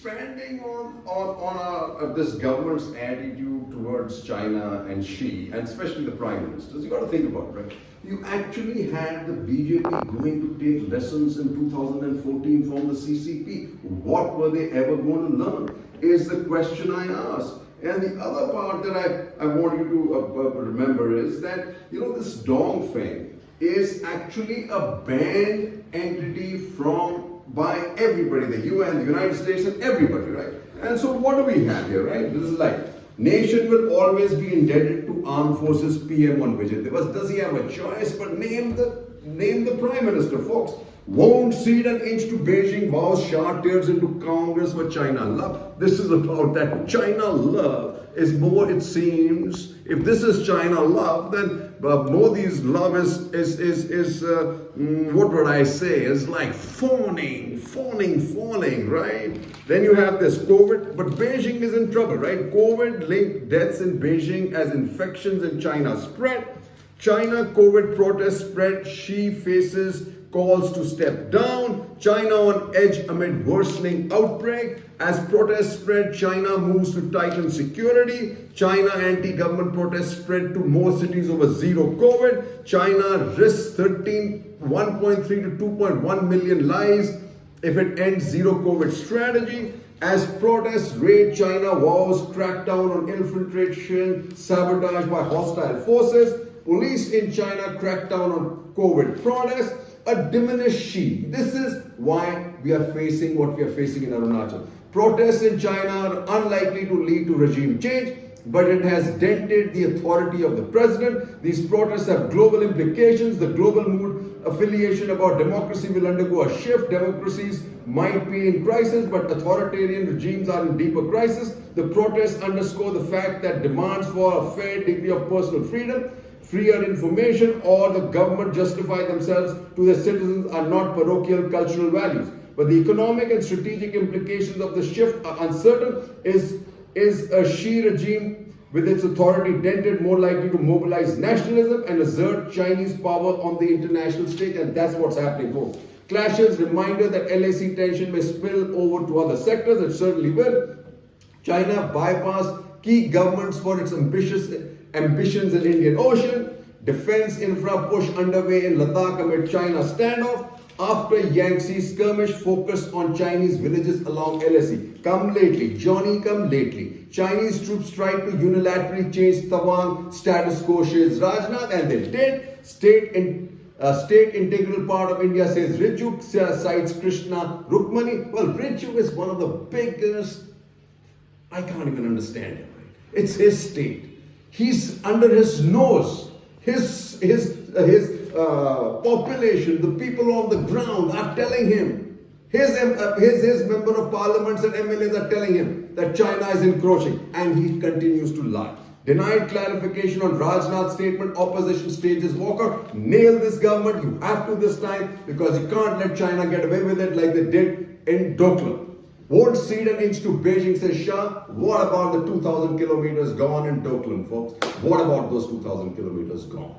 expanding on this government's attitude towards China and Xi, and especially the prime ministers, you got to think about it, right? You actually had the BJP going to take lessons in 2014 from the CCP. What were they ever going to learn? Is the question I ask. And the other part that I want you to remember is that, this Dongfeng is actually a banned entity by everybody, the UN, the United States, and everybody, right? And so what do we have here, right? This is like, nation will always be indebted to Armed Forces PM on Vijay Diwas. Does he have a choice? But name the Prime Minister, folks. Won't cede an inch to Beijing, vows Shah tears into Congress for China love. This is about that China love is more, it seems, if this is China love, then Modi's love is what would I say, is like fawning, right? Then you have this COVID, but Beijing is in trouble, right? COVID-linked deaths in Beijing as infections in China spread. China COVID protests spread. Xi faces calls to step down. China on edge amid worsening outbreak. As protests spread, China moves to tighten security. China anti-government protests spread to more cities over zero COVID. China risks 1.3 to 2.1 million lives if it ends zero COVID strategy. As protests rage, China vows crackdown on infiltration, sabotage by hostile forces. Police in China crack down on COVID protests. A diminished Xi. This is why we are facing what we are facing in Arunachal. Protests in China are unlikely to lead to regime change, but it has dented the authority of the president. These protests have global implications. The global mood affiliation about democracy will undergo a shift. Democracies might be in crisis, but authoritarian regimes are in deeper crisis. The protests underscore the fact that demands for a fair degree of personal freedom, freer information, or the government justify themselves to their citizens are not parochial cultural values. But the economic and strategic implications of the shift are uncertain. Is a Xi regime with its authority dented more likely to mobilize nationalism and assert Chinese power on the international stage? And that's what's happening, folks. Clashes, reminder that LAC tension may spill over to other sectors. It certainly will. China bypassed key governments for its ambitions in Indian Ocean. Defense infra push underway in Ladakh amid China standoff. After Yangtze skirmish focused on Chinese villages along LAC. Come lately, Johnny come lately. Chinese troops tried to unilaterally change Tawang status quo, says Rajnath, and they did. State integral part of India, says Riju, cites Krishna Rukmani. Well, Riju is one of the biggest, I can't even understand it. Right? It's his state. He's under his nose. His population, the people on the ground are telling him. His member of parliaments and MLAs are telling him that China is encroaching, and he continues to lie. Denied clarification on Rajnath's statement. Opposition stages walkout. Nail this government. You have to this time, because you can't let China get away with it like they did in Doklam. Won't cede an inch to Beijing, says Shah. What about the 2,000 kilometers gone in Doklam, folks? What about those 2,000 kilometers gone?